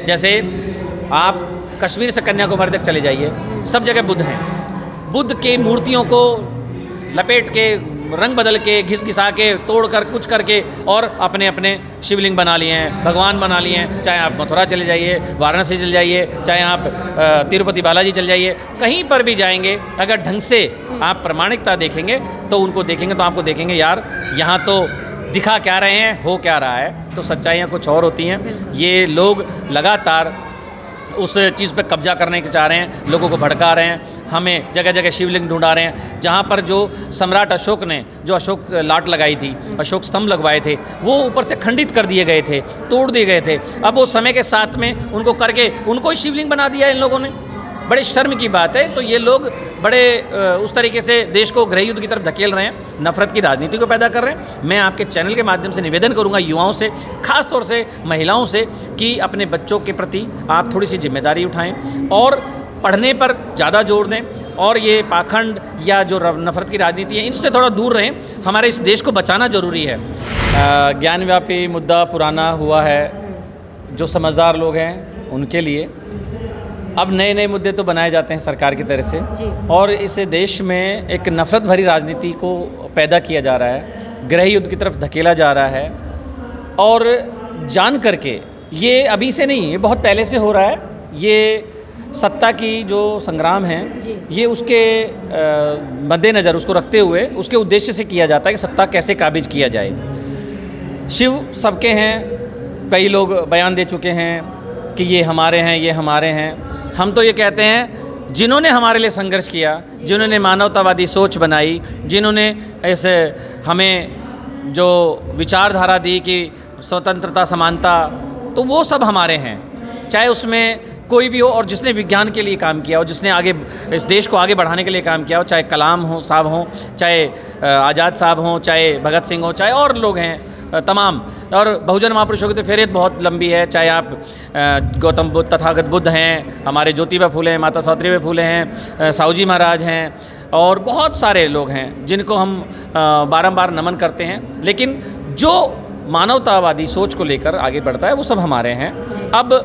जैसे आप कश्मीर से कन्याकुमारी तक चले जाइए, सब जगह बुद्ध हैं। बुद्ध के मूर्तियों को लपेट के, रंग बदल के, घिस-घिसा के, तोड़ कर, कुछ करके और अपने अपने शिवलिंग बना लिए हैं, भगवान बना लिए हैं। चाहे आप मथुरा चले जाइए, वाराणसी चले जाइए, चाहे आप तिरुपति बालाजी चले जाइए, कहीं पर भी जाएंगे, अगर ढंग से आप प्रामाणिकता देखेंगे तो उनको देखेंगे तो आपको देखेंगे यार यहाँ तो दिखा क्या रहे हैं, हो क्या रहा है, तो सच्चाइयाँ कुछ और होती हैं। ये लोग लगातार उस चीज़ पे कब्जा करने के चाह रहे हैं, लोगों को भड़का रहे हैं, हमें जगह जगह शिवलिंग ढूंढा रहे हैं। जहाँ पर जो सम्राट अशोक ने जो अशोक लाट लगाई थी, अशोक स्तंभ लगवाए थे, वो ऊपर से खंडित कर दिए गए थे, तोड़ दिए गए थे। अब वो समय के साथ में उनको करके उनको ही शिवलिंग बना दिया इन लोगों ने। बड़े शर्म की बात है। तो ये लोग बड़े उस तरीके से देश को गृह युद्ध की तरफ धकेल रहे हैं, नफरत की राजनीति को पैदा कर रहे हैं। मैं आपके चैनल के माध्यम से निवेदन करूंगा युवाओं से, खास तौर से महिलाओं से, कि अपने बच्चों के प्रति आप थोड़ी सी जिम्मेदारी उठाएं और पढ़ने पर ज़्यादा जोर दें, और ये पाखंड या जो नफरत की राजनीति है इनसे थोड़ा दूर रहें। हमारे इस देश को बचाना ज़रूरी है। ज्ञानव्यापी मुद्दा पुराना हुआ है, जो समझदार लोग हैं उनके लिए अब नए नए मुद्दे तो बनाए जाते हैं सरकार की तरफ से, और इस देश में एक नफरत भरी राजनीति को पैदा किया जा रहा है, गृह युद्ध की तरफ धकेला जा रहा है। और जान करके, ये अभी से नहीं, ये बहुत पहले से हो रहा है। ये सत्ता की जो संग्राम है, ये उसके मद्देनज़र, उसको रखते हुए, उसके उद्देश्य से किया जाता है कि सत्ता कैसे काबिज किया जाए। शिव सबके हैं, कई लोग बयान दे चुके हैं कि ये हमारे हैं, ये हमारे हैं। हम तो ये कहते हैं जिन्होंने हमारे लिए संघर्ष किया, जिन्होंने मानवतावादी सोच बनाई, जिन्होंने ऐसे हमें जो विचारधारा दी कि स्वतंत्रता, समानता, तो वो सब हमारे हैं, चाहे उसमें कोई भी हो। और जिसने विज्ञान के लिए काम किया हो, जिसने आगे इस देश को आगे बढ़ाने के लिए काम किया हो, चाहे कलाम हो साहब हों, चाहे आज़ाद साहब हों, चाहे भगत सिंह हो, चाहे और लोग हैं तमाम, और बहुजन महापुरुषों की तो फेरियत बहुत लंबी है। चाहे आप गौतम बुद्ध, तथागत बुद्ध हैं, हमारे ज्योतिबा फूले हैं, माता सावित्रीबाई फूले हैं, साहू जी महाराज हैं, और बहुत सारे लोग हैं जिनको हम बारंबार नमन करते हैं। लेकिन जो मानवतावादी सोच को लेकर आगे बढ़ता है वो सब हमारे हैं। अब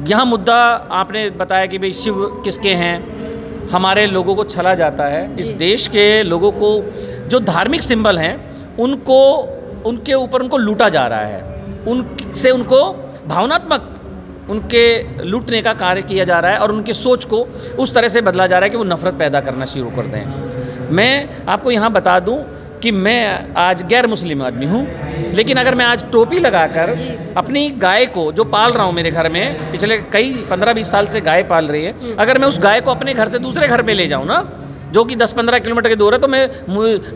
यहाँ मुद्दा आपने बताया कि भाई शिव किसके हैं, हमारे लोगों को छला जाता है। इस देश के लोगों को जो धार्मिक सिंबल हैं उनको, उनके ऊपर उनको लूटा जा रहा है, उनसे उनको भावनात्मक उनके लूटने का कार्य किया जा रहा है, और उनकी सोच को उस तरह से बदला जा रहा है कि वो नफ़रत पैदा करना शुरू कर दें। मैं आपको यहाँ बता दूँ कि मैं आज गैर मुस्लिम आदमी हूँ, लेकिन अगर मैं आज टोपी लगाकर अपनी गाय को जो पाल रहा हूँ, मेरे घर में पिछले कई 15-20 साल से गाय पाल रही है, अगर मैं उस गाय को अपने घर से दूसरे घर पे ले जाऊँ ना, जो कि 10-15 किलोमीटर की दूर है, तो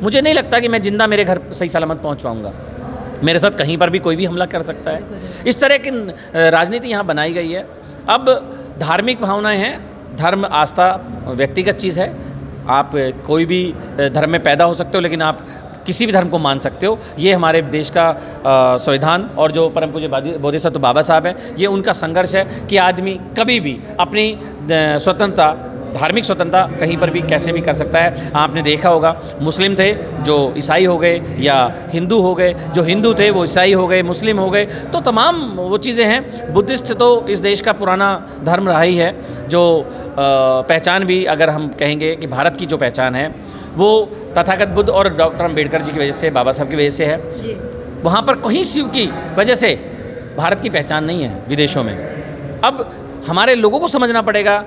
मुझे नहीं लगता कि मैं जिंदा मेरे घर सही सलामत पहुँच पाऊँगा। मेरे साथ कहीं पर भी कोई भी हमला कर सकता है। इस तरह की राजनीति यहाँ बनाई गई है। अब धार्मिक भावनाएं हैं, धर्म आस्था व्यक्तिगत चीज़ है, आप कोई भी धर्म में पैदा हो सकते हो, लेकिन आप किसी भी धर्म को मान सकते हो। ये हमारे देश का संविधान और जो परम पूज्य बोधिसत्व बाबा साहब हैं, ये उनका संघर्ष है कि आदमी कभी भी अपनी स्वतंत्रता, धार्मिक स्वतंत्रता कहीं पर भी कैसे भी कर सकता है। आपने देखा होगा, मुस्लिम थे जो ईसाई हो गए, या हिंदू हो गए जो हिंदू थे वो ईसाई हो गए, मुस्लिम हो गए, तो तमाम वो चीज़ें हैं। बुद्धिस्ट तो इस देश का पुराना धर्म रहा ही है, जो पहचान भी अगर हम कहेंगे कि भारत की जो पहचान है वो तथागत बुद्ध और डॉक्टर अम्बेडकर जी की वजह से, बाबा साहब की वजह से है। वहाँ पर कहीं शिव की वजह से भारत की पहचान नहीं है विदेशों में। अब हमारे लोगों को समझना पड़ेगा,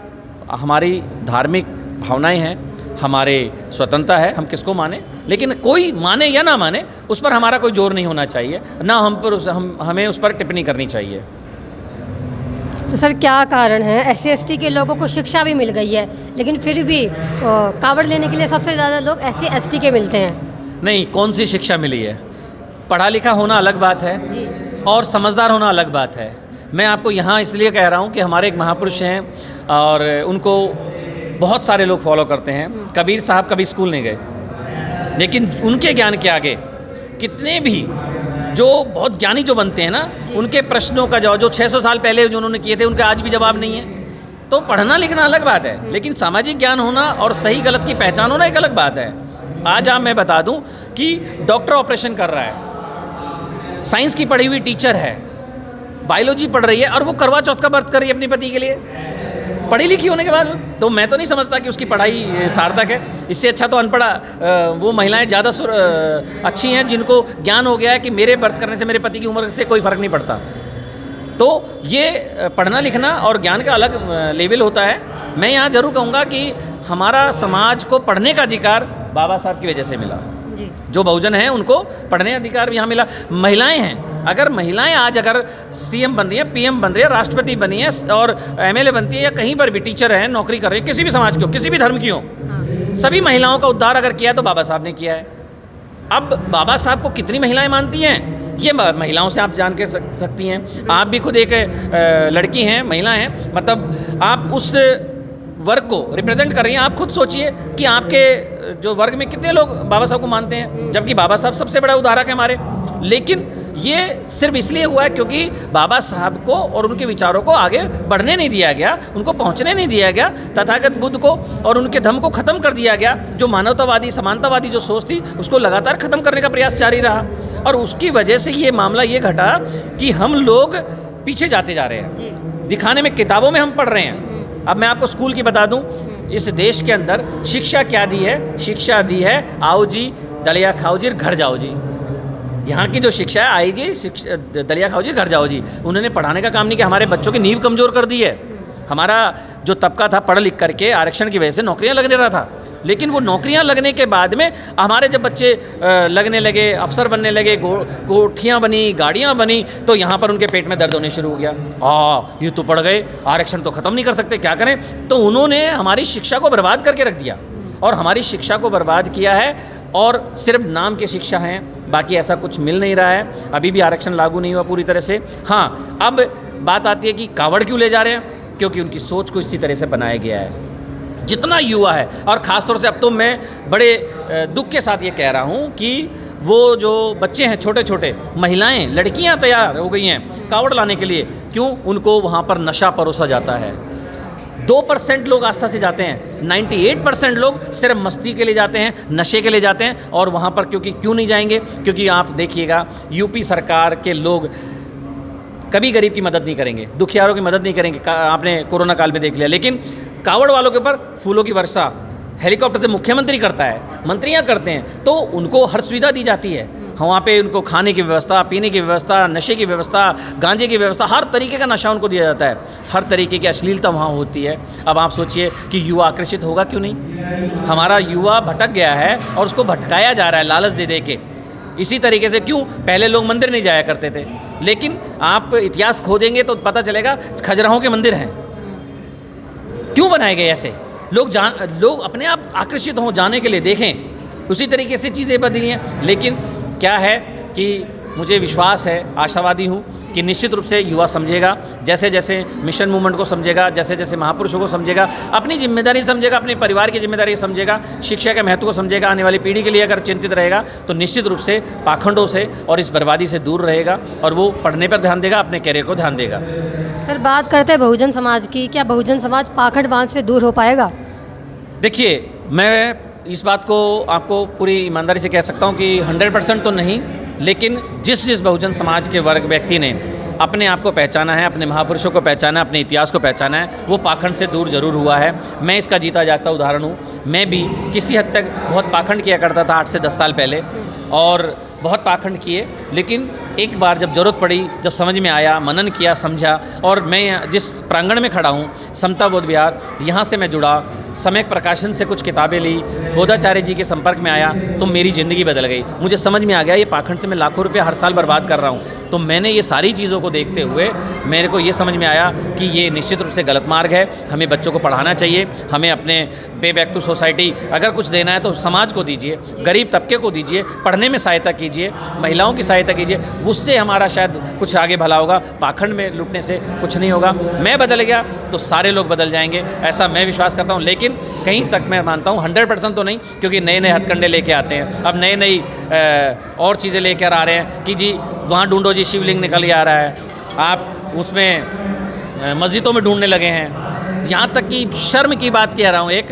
हमारी धार्मिक भावनाएं हैं, हमारे स्वतंत्रता है, हम किसको माने, लेकिन कोई माने या ना माने उस पर हमारा कोई जोर नहीं होना चाहिए, ना हमें उस पर टिप्पणी करनी चाहिए। तो सर क्या कारण है, SC/ST के लोगों को शिक्षा भी मिल गई है, लेकिन फिर भी कावड़ लेने के लिए सबसे ज़्यादा लोग SC/ST के मिलते हैं? नहीं, कौन सी शिक्षा मिली है? पढ़ा लिखा होना अलग बात है और समझदार होना अलग बात है। मैं आपको यहाँ इसलिए कह रहा हूँ कि हमारे एक महापुरुष हैं और उनको बहुत सारे लोग फॉलो करते हैं। कबीर साहब कभी स्कूल नहीं गए, लेकिन उनके ज्ञान के आगे कितने भी जो बहुत ज्ञानी जो बनते हैं ना, उनके प्रश्नों का जवाब जो 600 साल पहले जो उन्होंने किए थे उनका आज भी जवाब नहीं है। तो पढ़ना लिखना अलग बात है, लेकिन सामाजिक ज्ञान होना और सही गलत की पहचान होना एक अलग बात है। आज आप मैं बता दूं कि डॉक्टर ऑपरेशन कर रहा है, साइंस की पढ़ी हुई टीचर है, बायोलॉजी पढ़ रही है और वो करवा चौथ का व्रत कर रही है अपने पति के लिए, पढ़ी लिखी होने के बाद। तो मैं तो नहीं समझता कि उसकी पढ़ाई सार्थक है। इससे अच्छा तो अनपढ़ा वो महिलाएं ज़्यादा अच्छी हैं जिनको ज्ञान हो गया है कि मेरे व्रत करने से मेरे पति की उम्र से कोई फ़र्क नहीं पड़ता। तो ये पढ़ना लिखना और ज्ञान का अलग लेवल होता है। मैं यहाँ ज़रूर कहूँगा कि हमारा समाज को पढ़ने का अधिकार बाबा साहब की वजह से मिला। जी। जो बहुजन हैं उनको पढ़ने का अधिकार भी यहाँ मिला। महिलाएं हैं, अगर महिलाएं आज अगर सीएम बन रही है, पीएम बन रही है, राष्ट्रपति बनी है और एमएलए बनती है या कहीं पर भी टीचर है, नौकरी कर रही है, किसी भी समाज की हो, किसी भी धर्म की हो, सभी महिलाओं का उद्धार अगर किया है तो बाबा साहब ने किया है। अब बाबा साहब को कितनी महिलाएं मानती हैं ये महिलाओं से आप जान के सकती हैं। आप भी खुद एक लड़की हैं, महिला हैं, मतलब आप उस वर्ग को रिप्रेजेंट कर रही हैं। आप खुद सोचिए कि आपके जो वर्ग में कितने लोग बाबा साहब को मानते हैं, जबकि बाबा साहब सबसे बड़ा उदाहरक है हमारे। लेकिन ये सिर्फ इसलिए हुआ है क्योंकि बाबा साहब को और उनके विचारों को आगे बढ़ने नहीं दिया गया, उनको पहुंचने नहीं दिया गया। तथागत बुद्ध को और उनके धम्म को ख़त्म कर दिया गया। जो मानवतावादी समानतावादी जो सोच थी उसको लगातार ख़त्म करने का प्रयास जारी रहा और उसकी वजह से ये मामला ये घटा कि हम लोग पीछे जाते जा रहे हैं। दिखाने में किताबों में हम पढ़ रहे हैं। अब मैं आपको स्कूल की बता दूं, इस देश के अंदर शिक्षा क्या दी है? शिक्षा दी है आओ जी दलिया खाओ जी घर जाओ जी। यहाँ की जो शिक्षा है, आई जी दलिया खाओ जी घर जाओ जी, उन्होंने पढ़ाने का काम नहीं किया। हमारे बच्चों की नींव कमज़ोर कर दी है। हमारा जो तबका था पढ़ लिख करके आरक्षण की वजह से नौकरियाँ लगने रहा था, लेकिन वो नौकरियां लगने के बाद में हमारे जब बच्चे लगने लगे, अफसर बनने लगे, कोठियाँ बनी, गाड़ियाँ बनी, तो यहाँ पर उनके पेट में दर्द होने शुरू हो गया। ये तो पढ़ गए, आरक्षण तो ख़त्म नहीं कर सकते, क्या करें? तो उन्होंने हमारी शिक्षा को बर्बाद करके रख दिया और हमारी शिक्षा को बर्बाद किया है। और सिर्फ नाम की शिक्षा हैं, बाकी ऐसा कुछ मिल नहीं रहा है। अभी भी आरक्षण लागू नहीं हुआ पूरी तरह से। हाँ, अब बात आती है कि कावड़ क्यों ले जा रहे हैं? क्योंकि उनकी सोच को इसी तरह से बनाया गया है। जितना युवा है, और ख़ासतौर से अब तो मैं बड़े दुख के साथ ये कह रहा हूँ कि वो जो बच्चे हैं छोटे छोटे, महिलाएं, लड़कियां तैयार हो गई हैं कावड़ लाने के लिए। क्यों? उनको वहाँ पर नशा परोसा जाता है। 2% लोग आस्था से जाते हैं, 98% लोग सिर्फ मस्ती के लिए जाते हैं, नशे के लिए जाते हैं। और वहाँ पर क्यों नहीं जाएंगे? क्योंकि आप देखिएगा यूपी सरकार के लोग कभी गरीब की मदद नहीं करेंगे, दुखियारों की मदद नहीं करेंगे। आपने कोरोना काल में देख लिया। लेकिन कावड़ वालों के ऊपर फूलों की वर्षा हेलीकॉप्टर से मुख्यमंत्री करता है, मंत्रियां करते हैं, तो उनको हर सुविधा दी जाती है। वहाँ पे उनको खाने की व्यवस्था, पीने की व्यवस्था, नशे की व्यवस्था, गांजे की व्यवस्था, हर तरीके का नशा उनको दिया जाता है। हर तरीके की अश्लीलता वहाँ होती है। अब आप सोचिए कि युवा आकर्षित होगा क्यों नहीं? हमारा युवा भटक गया है और उसको भटकाया जा रहा है लालच दे दे के। इसी तरीके से क्यों पहले लोग मंदिर नहीं जाया करते थे, लेकिन आप इतिहास खोजेंगे तो पता चलेगा खजुराहो के मंदिर हैं। क्यों बनाए गए ऐसे? लोग अपने आप आकर्षित हों, जाने के लिए देखें। उसी तरीके से चीज़ें बदली हैं। लेकिन क्या है कि मुझे विश्वास है, आशावादी हूँ कि निश्चित रूप से युवा समझेगा, जैसे जैसे मिशन मूवमेंट को समझेगा, जैसे जैसे महापुरुषों को समझेगा, अपनी जिम्मेदारी समझेगा, अपने परिवार की जिम्मेदारी समझेगा, शिक्षा के महत्व को समझेगा, आने वाली पीढ़ी के लिए अगर चिंतित रहेगा तो निश्चित रूप से पाखंडों से और इस बर्बादी से दूर रहेगा और वो पढ़ने पर ध्यान देगा, अपने कैरियर को ध्यान देगा। सर, बात करते हैं बहुजन समाज की। क्या बहुजन समाज पाखंडवाद से दूर हो पाएगा? देखिए, मैं इस बात को आपको पूरी ईमानदारी से कह सकता हूँ कि 100% तो नहीं, लेकिन जिस बहुजन समाज के वर्ग व्यक्ति ने अपने आप को पहचाना है, अपने महापुरुषों को पहचाना है, अपने इतिहास को पहचाना है, वो पाखंड से दूर जरूर हुआ है। मैं इसका जीता जागता उदाहरण हूँ। मैं भी किसी हद तक बहुत पाखंड किया करता था 8 से 10 साल पहले, और बहुत पाखंड किए। लेकिन एक बार जब ज़रूरत पड़ी, जब समझ में आया, मनन किया, समझा, और मैं जिस प्रांगण में खड़ा हूँ, समता बोध विहार, यहाँ से मैं जुड़ा, सम्यक प्रकाशन से कुछ किताबें ली, बोधाचार्य जी के संपर्क में आया, तो मेरी ज़िंदगी बदल गई। मुझे समझ में आ गया ये पाखंड से मैं लाखों रुपये हर साल बर्बाद कर रहा हूँ। तो मैंने ये सारी चीज़ों को देखते हुए मेरे को ये समझ में आया कि ये निश्चित रूप से गलत मार्ग है। हमें बच्चों को पढ़ाना चाहिए, हमें अपने पे बैक टू सोसाइटी अगर कुछ देना है तो समाज को दीजिए, गरीब तबके को दीजिए, पढ़ने में सहायता कीजिए, महिलाओं की सहायता कीजिए, उससे हमारा शायद कुछ आगे भला होगा। पाखंड में लुटने से कुछ नहीं होगा। मैं बदल गया तो सारे लोग बदल जाएंगे, ऐसा मैं विश्वास करता हूँ। लेकिन कहीं तक मैं मानता हूँ 100% तो नहीं, क्योंकि नए नए हथकंडे लेके आते हैं। अब नई नई और चीज़ें लेकर आ रहे हैं कि जी वहाँ ढूंढो जी शिवलिंग निकल आ रहा है, आप उसमें मस्जिदों में ढूंढने लगे हैं। यहाँ तक कि शर्म की बात कह रहा हूँ एक,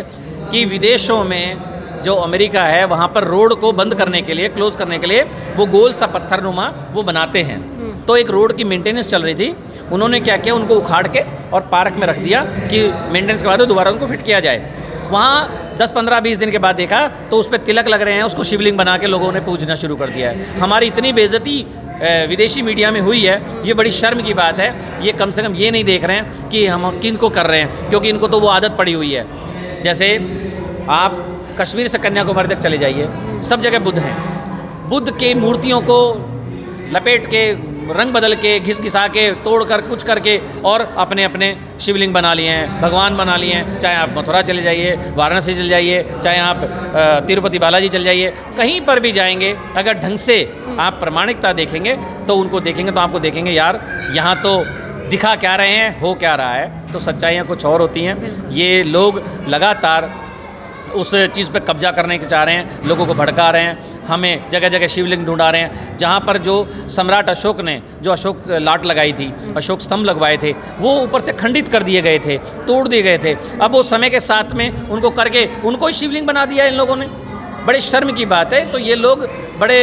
कि विदेशों में जो अमेरिका है वहाँ पर रोड को बंद करने के लिए, क्लोज करने के लिए वो गोल सा पत्थरनुमा वो बनाते हैं। तो एक रोड की मेंटेनेंस चल रही थी, उन्होंने क्या किया, उनको उखाड़ के और पार्क में रख दिया कि मेंटेनेंस के बाद दोबारा उनको फिट किया जाए। वहाँ 10, 15, 20 दिन के बाद देखा तो उस पर तिलक लग रहे हैं, उसको शिवलिंग बना के लोगों ने पूजना शुरू कर दिया है। हमारी इतनी बेइज्जती विदेशी मीडिया में हुई है, ये बड़ी शर्म की बात है। ये कम से कम ये नहीं देख रहे हैं कि हम किन को कर रहे हैं, क्योंकि इनको तो वो आदत पड़ी हुई है। जैसे आप कश्मीर से कन्याकुमारी तक चले जाइए, सब जगह बुद्ध हैं। बुद्ध की मूर्तियों को लपेट के, रंग बदल के, घिस घिसा के, तोड़ कर, कुछ करके और अपने अपने शिवलिंग बना लिए हैं, भगवान बना लिए हैं। चाहे आप मथुरा चले जाइए, वाराणसी चले जाइए, चाहे आप तिरुपति बालाजी चले जाइए, कहीं पर भी जाएंगे, अगर ढंग से आप प्रामाणिकता देखेंगे तो उनको देखेंगे तो आपको देखेंगे यार यहाँ तो दिखा क्या रहे हैं, हो क्या रहा है, तो सच्चाइयाँ कुछ और होती हैं। ये लोग लगातार उस चीज़ पे कब्जा करने के चाह रहे हैं, लोगों को भड़का रहे हैं, हमें जगह जगह शिवलिंग ढूंढा रहे हैं। जहाँ पर जो सम्राट अशोक ने जो अशोक लाट लगाई थी, अशोक स्तंभ लगवाए थे, वो ऊपर से खंडित कर दिए गए थे, तोड़ दिए गए थे। अब वो समय के साथ में उनको करके उनको ही शिवलिंग बना दिया इन लोगों ने। बड़े शर्म की बात है। तो ये लोग बड़े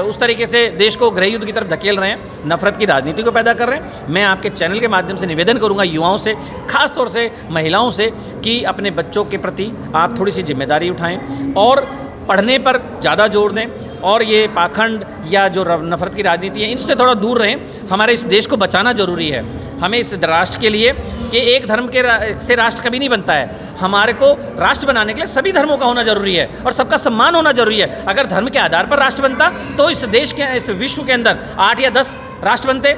उस तरीके से देश को गृह युद्ध की तरफ धकेल रहे हैं, नफरत की राजनीति को पैदा कर रहे हैं। मैं आपके चैनल के माध्यम से निवेदन करूंगा युवाओं से, खास तौर से महिलाओं से, कि अपने बच्चों के प्रति आप थोड़ी सी जिम्मेदारी उठाएं और पढ़ने पर ज़्यादा जोर दें, और ये पाखंड या जो नफरत की राजनीति है इनसे थोड़ा दूर रहें। हमारे इस देश को बचाना जरूरी है। हमें इस राष्ट्र के लिए कि एक धर्म के से राष्ट्र कभी नहीं बनता है। हमारे को राष्ट्र बनाने के लिए सभी धर्मों का होना जरूरी है और सबका सम्मान होना जरूरी है। अगर धर्म के आधार पर राष्ट्र बनता तो इस देश के, इस विश्व के अंदर 8 या 10 राष्ट्र बनते।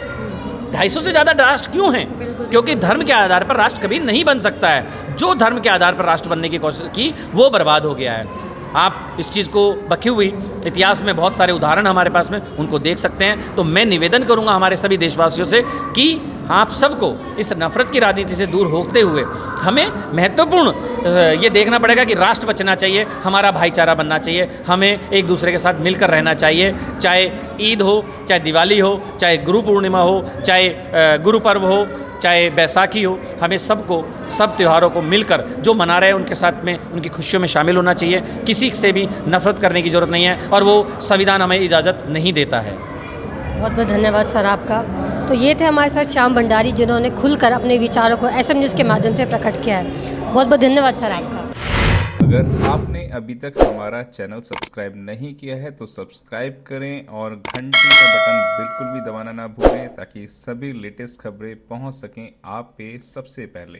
250 से ज़्यादा राष्ट्र क्यों हैं? क्योंकि धर्म के आधार पर राष्ट्र कभी नहीं बन सकता है। जो धर्म के आधार पर राष्ट्र बनने की कोशिश की वो बर्बाद हो गया है। आप इस चीज़ को बखी हुई इतिहास में बहुत सारे उदाहरण हमारे पास में, उनको देख सकते हैं। तो मैं निवेदन करूंगा हमारे सभी देशवासियों से कि आप सबको इस नफरत की राजनीति से दूर होते हुए हमें महत्वपूर्ण ये देखना पड़ेगा कि राष्ट्र बचना चाहिए, हमारा भाईचारा बनना चाहिए, हमें एक दूसरे के साथ मिलकर रहना चाहिए। चाहे ईद हो, चाहे दिवाली हो, चाहे गुरु पूर्णिमा हो, चाहे गुरु पर्व हो, चाहे बैसाखी हो, हमें सबको सब त्योहारों को मिलकर जो मना रहे हैं उनके साथ में, उनकी खुशियों में शामिल होना चाहिए। किसी से भी नफरत करने की ज़रूरत नहीं है और वो संविधान हमें इजाज़त नहीं देता है। बहुत बहुत धन्यवाद सर आपका। तो ये थे हमारे साथ श्याम भंडारी, जिन्होंने खुलकर अपने विचारों को SM न्यूज़ के माध्यम से प्रकट किया है। बहुत बहुत धन्यवाद सर आपका। अगर आपने अभी तक हमारा चैनल सब्सक्राइब नहीं किया है तो सब्सक्राइब करें और घंटी का बटन बिल्कुल भी दबाना ना भूलें, ताकि सभी लेटेस्ट खबरें पहुंच सकें आप पे सबसे पहले।